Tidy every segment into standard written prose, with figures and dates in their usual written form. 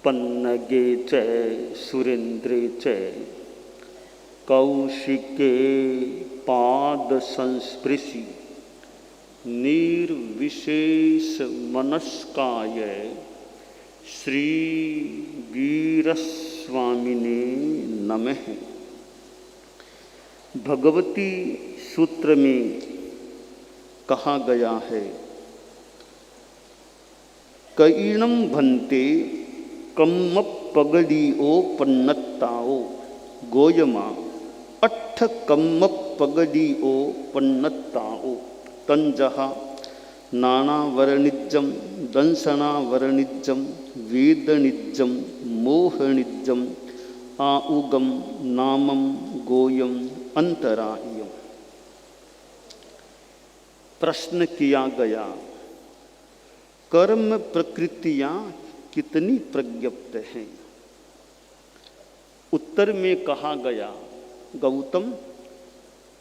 पन्नगे च सुरेन्द्रे च कौशिके पाद संस्पृशि निर्विशेष मनस्काय श्री वीरस्वामिने नमः। भगवती सूत्र में कहा गया है, कईणम भन्ते कम्मपगड़ियो पन्नत्ताओ गोयमा अट्ठ कम्मपगड़ियो पन्नत्ताओ तंजहा नानावर्णिज्जम दंसनावर्णिज्जम वेदनिज्जम मोहनिज्जम आउगम नामम गोयम अंतरायम। प्रश्न किया गया, कर्म प्रकृतियां कितनी प्रज्ञप्त हैं? उत्तर में कहा गया, गौतम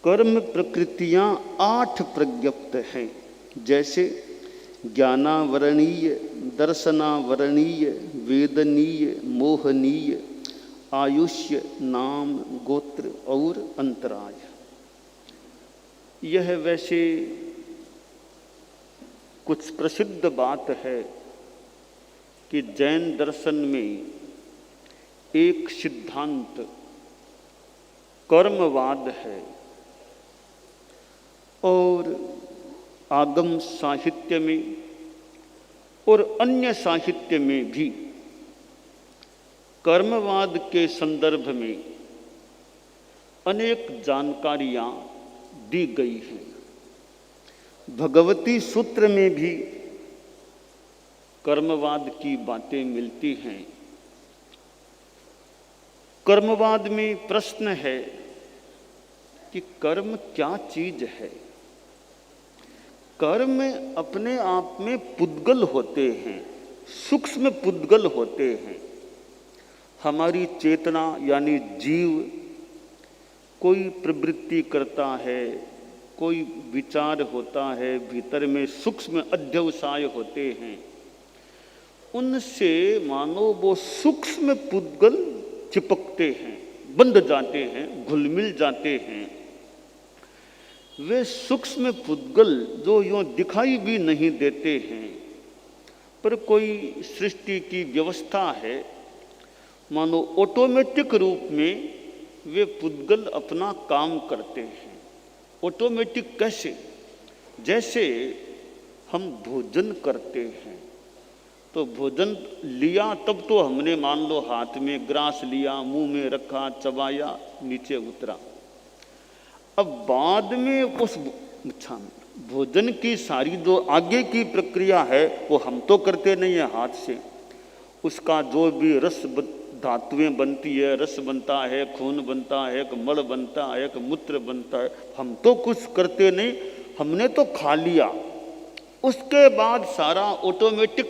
कर्म प्रकृतियां 8 प्रज्ञप्त हैं। जैसे ज्ञानावरणीय, दर्शनावरणीय, वेदनीय, मोहनीय, आयुष्य, नाम, गोत्र और अंतराय। यह वैसे कुछ प्रसिद्ध बात है कि जैन दर्शन में एक सिद्धांत कर्मवाद है और आगम साहित्य में और अन्य साहित्य में भी कर्मवाद के संदर्भ में अनेक जानकारियां दी गई हैं। भगवती सूत्र में भी कर्मवाद की बातें मिलती हैं। कर्मवाद में प्रश्न है कि कर्म क्या चीज है? कर्म अपने आप में पुद्गल होते हैं, सूक्ष्म पुद्गल होते हैं। हमारी चेतना यानी जीव कोई प्रवृत्ति करता है, कोई विचार होता है, भीतर में सूक्ष्म अध्यवसाय होते हैं। उनसे मानो वो सूक्ष्म पुद्गल चिपकते हैं, बंध जाते हैं, घुल मिल जाते हैं। वे सूक्ष्म पुद्गल जो यूं दिखाई भी नहीं देते हैं, पर कोई सृष्टि की व्यवस्था है, मानो ऑटोमेटिक रूप में वे पुद्गल अपना काम करते हैं। ऑटोमेटिक कैसे? जैसे हम भोजन करते हैं तो भोजन लिया तब तो हमने मान लो हाथ में ग्रास लिया, मुंह में रखा, चबाया, नीचे उतरा। अब बाद में उस भोजन की सारी जो आगे की प्रक्रिया है वो हम तो करते नहीं है हाथ से। उसका जो भी रस धातुएं बनती है, रस बनता है, खून बनता है, एक मल बनता है, एक मूत्र बनता है, हम तो कुछ करते नहीं, हमने तो खा लिया। उसके बाद सारा ऑटोमेटिक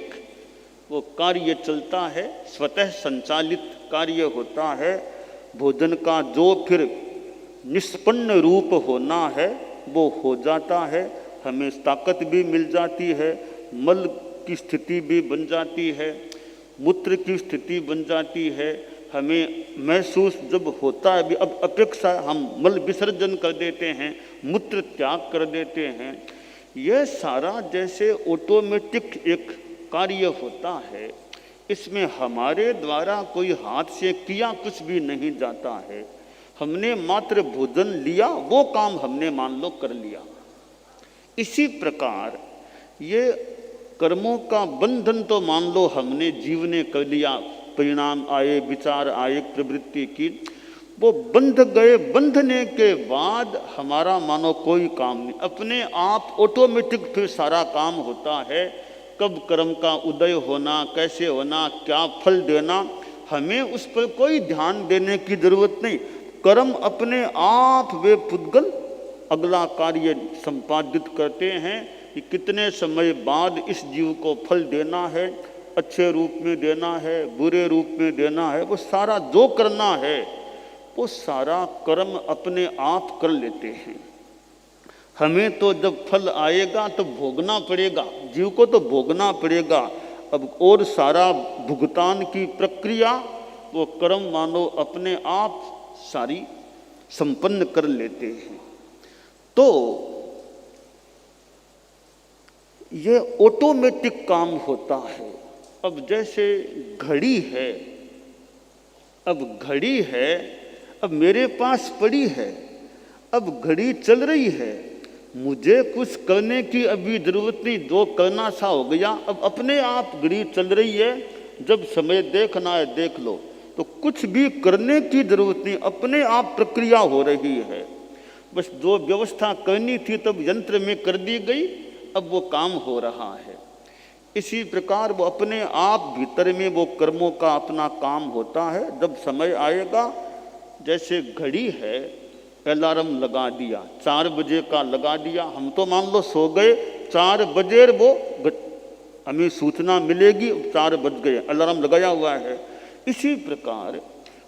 वो कार्य चलता है, स्वतः संचालित कार्य होता है। भोजन का जो फिर निष्पन्न रूप होना है वो हो जाता है। हमें ताकत भी मिल जाती है, मल की स्थिति भी बन जाती है, मूत्र की स्थिति बन जाती है। हमें महसूस जब होता है, अब अपेक्षा हम मल विसर्जन कर देते हैं, मूत्र त्याग कर देते हैं। यह सारा जैसे ऑटोमेटिक एक कार्य होता है, इसमें हमारे द्वारा कोई हाथ से किया कुछ भी नहीं जाता है। हमने मात्र भोजन लिया, वो काम हमने मान लो कर लिया। इसी प्रकार ये कर्मों का बंधन तो मान लो हमने जीव ने कर लिया, परिणाम आए, विचार आए, प्रवृत्ति की, वो बंध गए। बंधने के बाद हमारा मानो कोई काम नहीं, अपने आप ऑटोमेटिक फिर सारा काम होता है। कब कर्म का उदय होना, कैसे होना, क्या फल देना, हमें उस पर कोई ध्यान देने की जरूरत नहीं। कर्म अपने आप वे पुद्गल अगला कार्य संपादित करते हैं कि कितने समय बाद इस जीव को फल देना है, अच्छे रूप में देना है, बुरे रूप में देना है, वो सारा जो करना है वो सारा कर्म अपने आप कर लेते हैं। हमें तो जब फल आएगा तो भोगना पड़ेगा, जीव को तो भोगना पड़ेगा। अब और सारा भुगतान की प्रक्रिया वो कर्म मानो अपने आप सारी संपन्न कर लेते हैं। तो ये ऑटोमेटिक काम होता है। अब जैसे घड़ी है, अब घड़ी है, अब मेरे पास पड़ी है, अब घड़ी चल रही है, मुझे कुछ करने की अभी जरूरत नहीं, जो करना सा हो गया, अब अपने आप घड़ी चल रही है, जब समय देखना है देख लो, तो कुछ भी करने की जरूरत नहीं, अपने आप प्रक्रिया हो रही है। बस जो व्यवस्था करनी थी तब यंत्र में कर दी गई, अब वो काम हो रहा है। इसी प्रकार वो अपने आप भीतर में वो कर्मों का अपना काम होता है। जब समय आएगा, जैसे घड़ी है, अलार्म लगा दिया, 4 बजे का लगा दिया, हम तो मान लो सो गए, 4 बजे वो हमें सूचना मिलेगी, 4 बज गए, अलार्म लगाया हुआ है। इसी प्रकार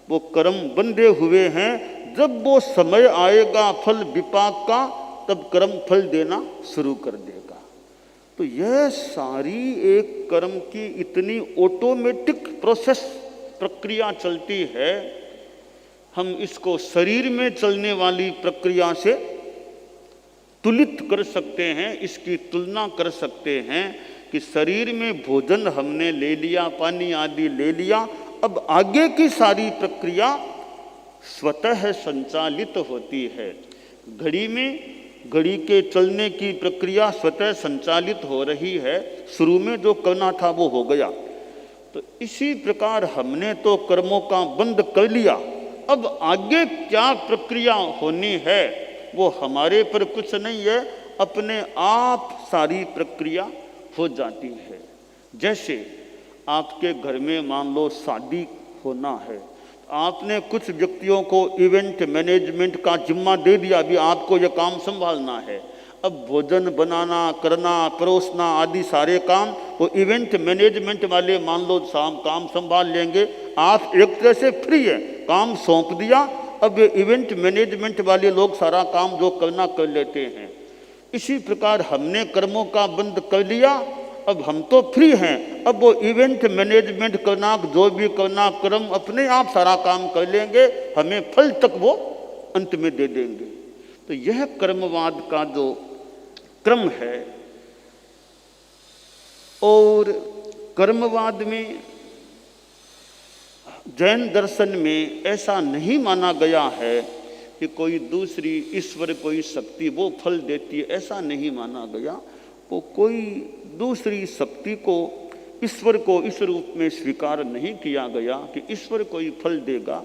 वो कर्म बंधे हुए हैं, जब वो समय आएगा फल विपाक का, तब कर्म फल देना शुरू कर देगा। तो यह सारी एक कर्म की इतनी ऑटोमेटिक प्रोसेस प्रक्रिया चलती है, हम इसको शरीर में चलने वाली प्रक्रिया से तुलित कर सकते हैं, इसकी तुलना कर सकते हैं कि शरीर में भोजन हमने ले लिया, पानी आदि ले लिया, अब आगे की सारी प्रक्रिया स्वतः संचालित होती है। घड़ी में घड़ी के चलने की प्रक्रिया स्वतः संचालित हो रही है, शुरू में जो करना था वो हो गया। तो इसी प्रकार हमने तो कर्मों का बंद कर लिया, अब आगे क्या प्रक्रिया होनी है वो हमारे पर कुछ नहीं है, अपने आप सारी प्रक्रिया हो जाती है। जैसे आपके घर में मान लो शादी होना है, आपने कुछ व्यक्तियों को इवेंट मैनेजमेंट का जिम्मा दे दिया, अभी आपको यह काम संभालना है। अब भोजन बनाना, करना, परोसना आदि सारे काम वो इवेंट मैनेजमेंट वाले मान लो काम संभाल लेंगे। आप एक तरह से फ्री है, काम सौंप दिया, अब इवेंट मैनेजमेंट वाले लोग सारा काम जो करना कर लेते हैं। इसी प्रकार हमने कर्मों का बंद कर लिया, अब हम तो फ्री हैं, अब वो इवेंट मैनेजमेंट करना, जो भी करना कर्म अपने आप सारा काम कर लेंगे, हमें फल तक वो अंत में दे देंगे। तो यह कर्मवाद का जो क्रम है, और कर्मवाद में जैन दर्शन में ऐसा नहीं माना गया है कि कोई दूसरी ईश्वर कोई शक्ति वो फल देती है, ऐसा नहीं माना गया। वो कोई दूसरी शक्ति को, ईश्वर को इस रूप में स्वीकार नहीं किया गया कि ईश्वर कोई फल देगा।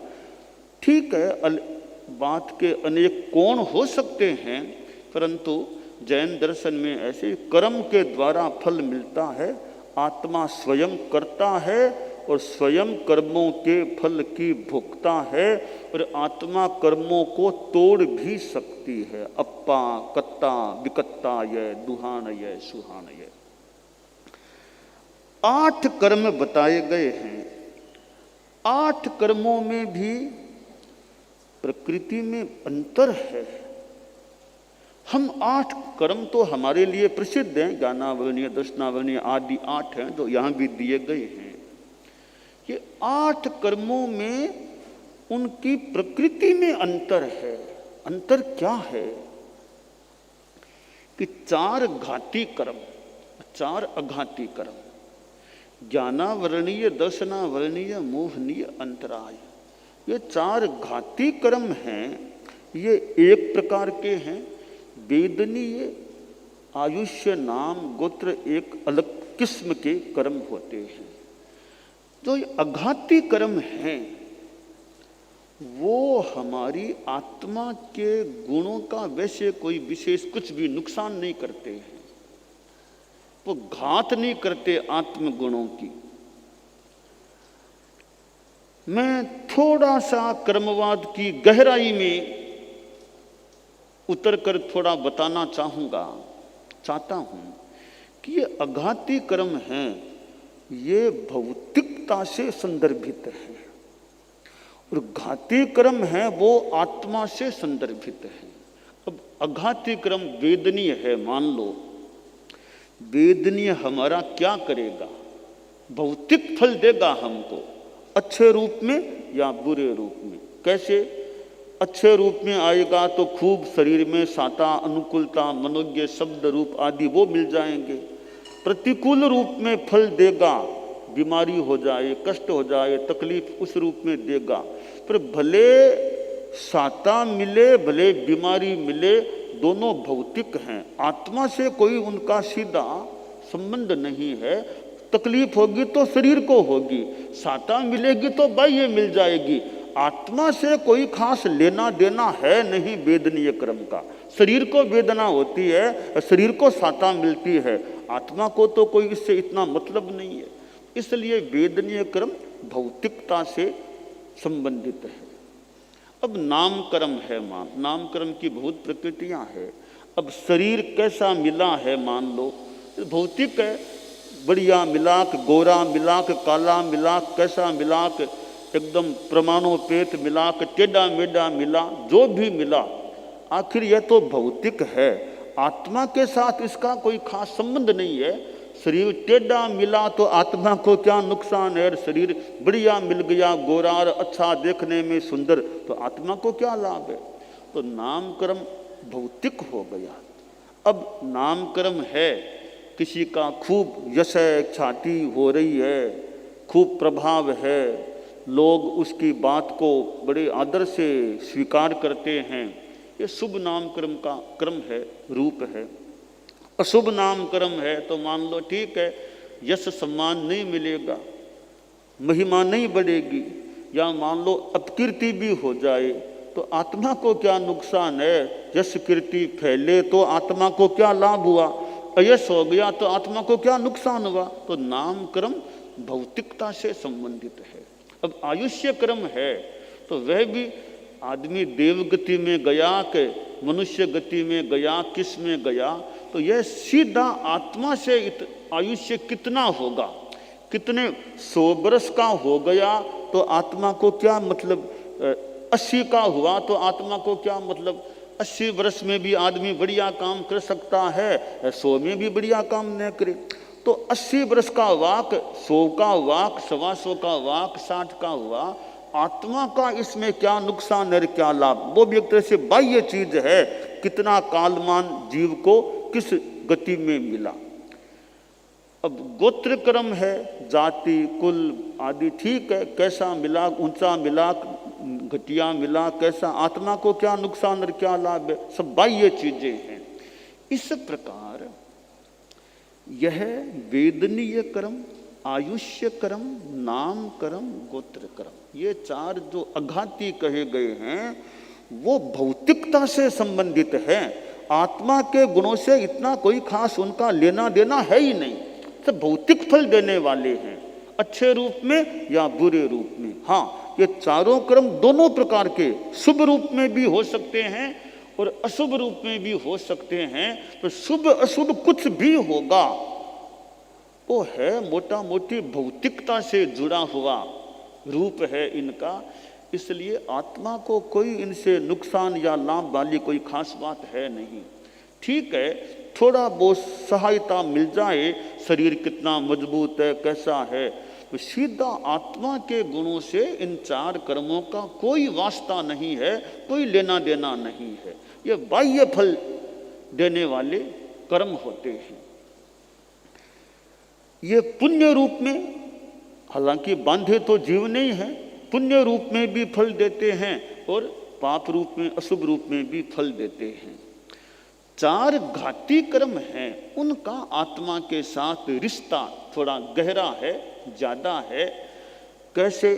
ठीक है, बात के अनेक कोण हो सकते हैं, परंतु जैन दर्शन में ऐसे कर्म के द्वारा फल मिलता है, आत्मा स्वयं करता है और स्वयं कर्मों के फल की भोगता है, और आत्मा कर्मों को तोड़ भी सकती है। अप्पा कत्ता विकत्ता ये दुहान ये सुहान ये 8 कर्म बताए गए हैं। 8 कर्मों में भी प्रकृति में अंतर है। हम 8 कर्म तो हमारे लिए प्रसिद्ध हैं, ज्ञानावरणीय, दर्शनावरणीय आदि 8 हैं जो यहाँ भी दिए गए हैं। ये 8 कर्मों में उनकी प्रकृति में अंतर है। अंतर क्या है कि 4 घाती कर्म, 4 अघाती कर्म, ज्ञानावरणीय, दर्शनावरणीय, मोहनीय, अंतराय, ये 4 घाती कर्म हैं। ये एक प्रकार के हैं। वेदनीय, आयुष्य, नाम, गोत्र एक अलग किस्म के कर्म होते हैं। जो अघाती कर्म हैं वो हमारी आत्मा के गुणों का वैसे कोई विशेष कुछ भी नुकसान नहीं करते हैं, वो घात नहीं करते आत्मगुणों की। मैं थोड़ा सा कर्मवाद की गहराई में उतरकर थोड़ा बताना चाहता हूं कि ये अघाती कर्म हैं, ये भौतिकता से संदर्भित है, और घाती कर्म है वो आत्मा से संदर्भित है। अब अघाती कर्म वेदनीय है, मान लो वेदनीय हमारा क्या करेगा? भौतिक फल देगा हमको, अच्छे रूप में या बुरे रूप में। कैसे? अच्छे रूप में आएगा तो खूब शरीर में साता, अनुकूलता, मनोज्ञ, शब्द, रूप आदि वो मिल जाएंगे। प्रतिकूल रूप में फल देगा, बीमारी हो जाए, कष्ट हो जाए, तकलीफ उस रूप में देगा। पर भले साता मिले भले बीमारी मिले, दोनों भौतिक हैं, आत्मा से कोई उनका सीधा संबंध नहीं है। तकलीफ होगी तो शरीर को होगी, साता मिलेगी तो बाह्य मिल जाएगी, आत्मा से कोई खास लेना देना है नहीं वेदनीय क्रम का। शरीर को वेदना होती है, शरीर को साता मिलती है, आत्मा को तो कोई इससे इतना मतलब नहीं है। इसलिए वेदनीय क्रम भौतिकता से संबंधित है। अब नामकर्म है, नामकर्म की बहुत प्रकृतियां हैं। अब शरीर कैसा मिला है मान लो, भौतिक है, बढ़िया मिलाक, गोरा मिलाक, काला मिलाक, कैसा मिलाक, एकदम प्रमाणोपेत मिलाक, टेढ़ा मेढ़ा मिला, जो भी मिला, आखिर यह तो भौतिक है, आत्मा के साथ इसका कोई खास संबंध नहीं है। शरीर टेढ़ा मिला तो आत्मा को क्या नुकसान है? शरीर बढ़िया मिल गया, गोरा और अच्छा, देखने में सुंदर, तो आत्मा को क्या लाभ है? तो नामकर्म भौतिक हो गया। अब नामकर्म है, किसी का खूब यश है, ख्याति हो रही है, खूब प्रभाव है, लोग उसकी बात को बड़े आदर से स्वीकार करते हैं, ये शुभ नामकर्म का क्रम है, रूप है। अशुभ नामकर्म है तो मान लो ठीक है, यश सम्मान नहीं मिलेगा, महिमा नहीं बढ़ेगी, या मान लो अपकीर्ति भी हो जाए तो आत्मा को क्या नुकसान है? यश कीर्ति फैले तो आत्मा को क्या लाभ हुआ? अयश हो गया तो आत्मा को क्या नुकसान हुआ? तो नामकर्म भौतिकता से संबंधित है। अब आयुष्य क्रम है तो वह भी आदमी देवगति में गया कि मनुष्य गति में गया, किस में गया, तो यह सीधा आत्मा से आयुष्य कितना होगा, कितने 100 वर्ष का हो गया तो आत्मा को क्या मतलब, 80 का हुआ तो आत्मा को क्या मतलब। 80 वर्ष में भी आदमी बढ़िया काम कर सकता है, 100 में भी बढ़िया काम न करे। तो 80 वर्ष का वाक, 100 का वाक, 125 का वाक, 60 का हुआ, आत्मा का इसमें क्या नुकसान है, क्या लाभ? वो भी एक तरह से बाह्य चीज है, कितना कालमान जीव को किस गति में मिला। अब गोत्र क्रम है, जाति, कुल आदि ठीक है, कैसा मिला, ऊंचा मिला, घटिया मिला, कैसा, आत्मा को क्या नुकसान और क्या लाभ है, सब बाह्य चीजें हैं। इस प्रकार यह वेदनीय क्रम, आयुष्य क्रम, नाम क्रम, गोत्र क्रम, ये 4 जो अघाती कहे गए हैं वो भौतिकता से संबंधित है। आत्मा के गुणों से इतना कोई खास उनका लेना देना है ही नहीं, सब भौतिक फल देने वाले हैं, अच्छे रूप में या बुरे रूप में। हाँ, ये चारों क्रम दोनों प्रकार के, शुभ रूप में भी हो सकते हैं और अशुभ रूप में भी हो सकते हैं। तो शुभ अशुभ कुछ भी होगा वो है मोटा मोटी भौतिकता से जुड़ा हुआ रूप है इनका। इसलिए आत्मा को कोई इनसे नुकसान या लाभ वाली कोई खास बात है नहीं। ठीक है, थोड़ा बहुत सहायता मिल जाए, शरीर कितना मजबूत है, कैसा है, तो सीधा आत्मा के गुणों से इन 4 कर्मों का कोई वास्ता नहीं है, कोई लेना देना नहीं है। ये बाह्य फल देने वाले कर्म होते हैं। ये पुण्य रूप में, हालांकि बांधे तो जीव नहीं है, पुण्य रूप में भी फल देते हैं और पाप रूप में, अशुभ रूप में भी फल देते हैं। 4 घाती कर्म हैं, उनका आत्मा के साथ रिश्ता थोड़ा गहरा है, ज्यादा है। कैसे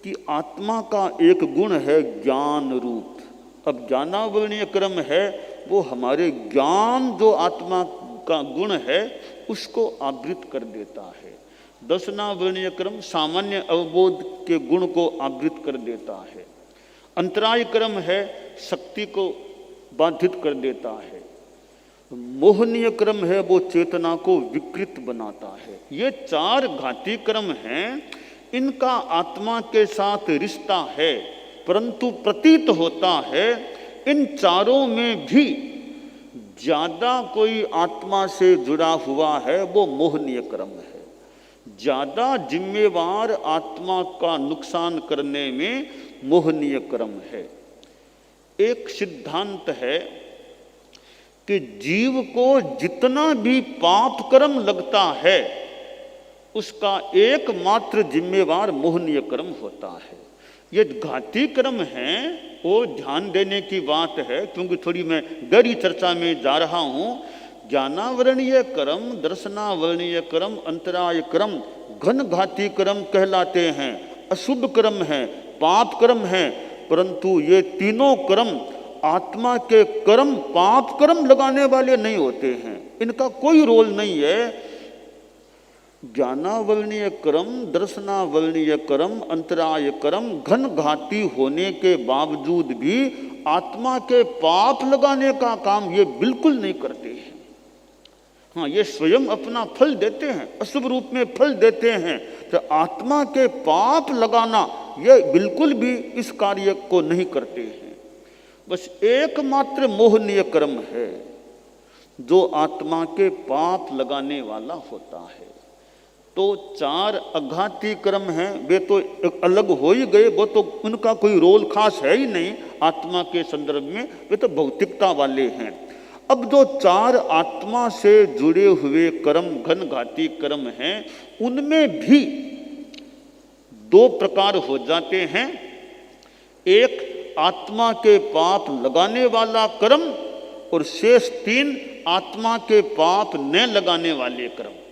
कि आत्मा का एक गुण है ज्ञान रूप। अब ज्ञानावर्णीय क्रम है, वो हमारे ज्ञान जो आत्मा का गुण है उसको आवृत कर देता है। दशनावर्णीय क्रम सामान्य अवबोध के गुण को आवृत कर देता है। अंतराय क्रम है, शक्ति को बाधित कर देता है। मोहनीय क्रम है, वो चेतना को विकृत बनाता है। ये 4 घाती क्रम हैं, इनका आत्मा के साथ रिश्ता है, परंतु प्रतीत होता है इन चारों में भी ज्यादा कोई आत्मा से जुड़ा हुआ है वो मोहनीय क्रम है। ज्यादा जिम्मेवार आत्मा का नुकसान करने में मोहनीय कर्म है। एक सिद्धांत है कि जीव को जितना भी पाप कर्म लगता है उसका एकमात्र जिम्मेवार मोहनीय कर्म होता है। ये घाती कर्म है वो ध्यान देने की बात है, क्योंकि थोड़ी मैं गहरी चर्चा में जा रहा हूं। ज्ञानावरणीय कर्म, दर्शनावरणीय कर्म, अंतराय कर्म घन घाती कर्म कहलाते हैं, अशुभ कर्म है, पाप कर्म है। परंतु ये तीनों कर्म आत्मा के कर्म पाप कर्म लगाने वाले नहीं होते हैं, इनका कोई रोल नहीं है। ज्ञानावरणीय कर्म, दर्शनावरणीय कर्म, अंतराय कर्म घन घाती होने के बावजूद भी आत्मा के पाप लगाने का काम ये बिल्कुल नहीं करते हैं। हाँ, ये स्वयं अपना फल देते हैं, अशुभ रूप में फल देते हैं। तो आत्मा के पाप लगाना ये बिल्कुल भी इस कार्य को नहीं करते हैं। बस एकमात्र मोहनीय कर्म है जो आत्मा के पाप लगाने वाला होता है। तो 4 अघाती कर्म हैं, वे तो अलग हो ही गए, वो तो उनका कोई रोल खास है ही नहीं आत्मा के संदर्भ में, वे तो भौतिकता वाले हैं। अब जो 4 आत्मा से जुड़े हुए कर्म घन घाती कर्म हैं, उनमें भी 2 प्रकार हो जाते हैं। एक आत्मा के पाप लगाने वाला कर्म और शेष 3 आत्मा के पाप न लगाने वाले कर्म।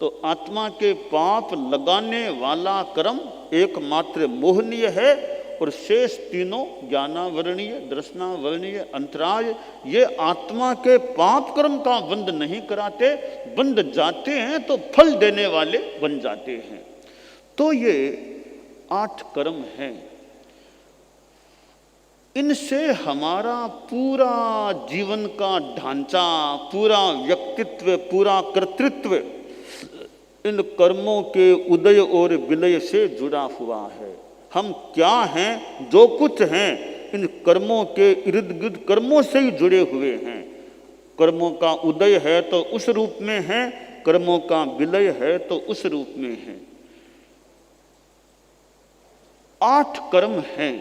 तो आत्मा के पाप लगाने वाला कर्म एकमात्र मोहनीय है और शेष तीनों ज्ञानावरणीय, दर्शनावरणीय, अंतराय ये आत्मा के पाप कर्म का बंध नहीं कराते, बंध जाते हैं तो फल देने वाले बन जाते हैं। तो ये 8 कर्म हैं। इनसे हमारा पूरा जीवन का ढांचा, पूरा व्यक्तित्व, पूरा कर्तृत्व इन कर्मों के उदय और विलय से जुड़ा हुआ है। हम क्या हैं, जो कुछ हैं, इन कर्मों के इर्द गिर्द कर्मों से ही जुड़े हुए हैं। कर्मों का उदय है तो उस रूप में है, कर्मों का विलय है तो उस रूप में है। 8 कर्म हैं।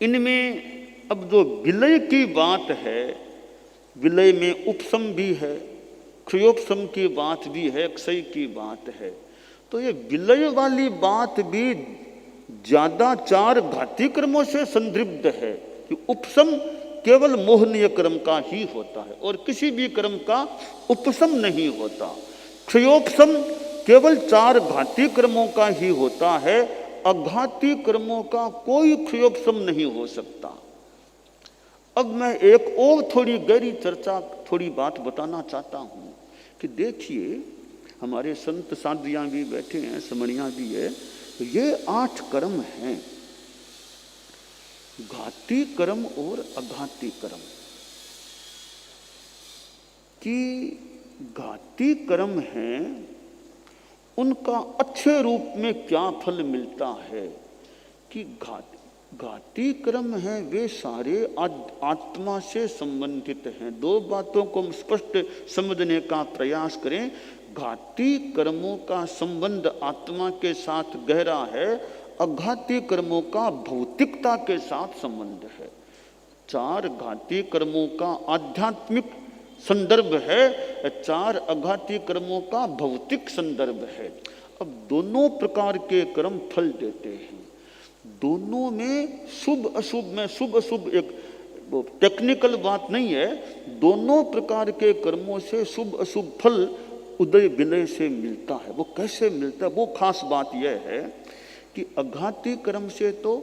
इनमें अब जो विलय की बात है, विलय में उपशम भी है, क्षयोपशम की बात भी है, क्षय की बात है। तो ये विलय वाली बात भी ज्यादा 4 घाती कर्मों से संदर्भित है कि उपशम केवल मोहनीय कर्म का ही होता है और किसी भी कर्म का उपशम नहीं होता। क्षयोपशम केवल 4 घाती कर्मों का ही होता है, अघाती कर्मों का कोई क्षयोपशम नहीं हो सकता। अब मैं एक और थोड़ी गहरी चर्चा, थोड़ी बात बताना चाहता हूं कि देखिए हमारे संत साधियां भी बैठे हैं, समणियां भी है, तो ये 8 कर्म हैं, घाती कर्म और अघाती कर्म। कि घाती कर्म हैं उनका अच्छे रूप में क्या फल मिलता है कि घाती कर्म हैं वे सारे आत्मा से संबंधित हैं। 2 बातों को हम स्पष्ट समझने का प्रयास करें। घाती कर्मों का संबंध आत्मा के साथ गहरा है, अघाती कर्मों का भौतिकता के साथ संबंध है। 4 घाती कर्मों का आध्यात्मिक संदर्भ है, 4 अघाती कर्मों का भौतिक संदर्भ है। अब दोनों प्रकार के कर्म फल देते हैं। दोनों में शुभ अशुभ में, शुभ अशुभ एक टेक्निकल बात नहीं है, दोनों प्रकार के कर्मों से शुभ अशुभ फल उदय विलय से मिलता है। वो कैसे मिलता है, वो खास बात यह है कि अघाती कर्म से तो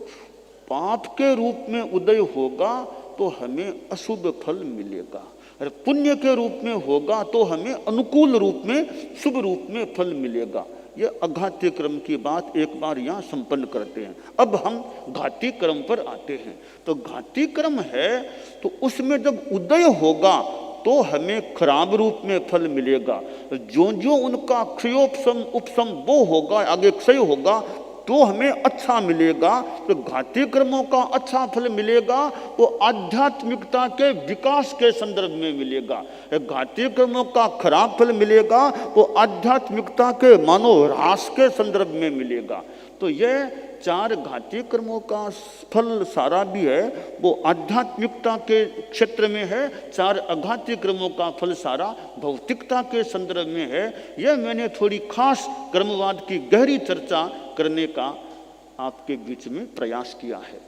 पाप के रूप में उदय होगा तो हमें अशुभ फल मिलेगा, और पुण्य के रूप में होगा तो हमें अनुकूल रूप में, शुभ रूप में फल मिलेगा। ये अघाती कर्म की बात एक बार यहाँ संपन्न करते हैं। अब हम घाती कर्म पर आते हैं। तो घाती कर्म है तो उसमें जब उदय होगा तो हमें खराब रूप में फल मिलेगा। जो जो उनका क्षयोपशम उपशम वो होगा, आगे क्षय होगा, तो हमें अच्छा मिलेगा। तो घातीय कर्मों का अच्छा फल मिलेगा वो आध्यात्मिकता के विकास के संदर्भ में मिलेगा। घातीय कर्मों का खराब फल मिलेगा वो आध्यात्मिकता के मनोह्रास के संदर्भ में मिलेगा। तो यह 4 घातीय कर्मों का फल सारा भी है वो आध्यात्मिकता के क्षेत्र में है, 4 अघातीय कर्मों का फल सारा भौतिकता के संदर्भ में है। यह मैंने थोड़ी खास कर्मवाद की गहरी चर्चा करने का आपके बीच में प्रयास किया है।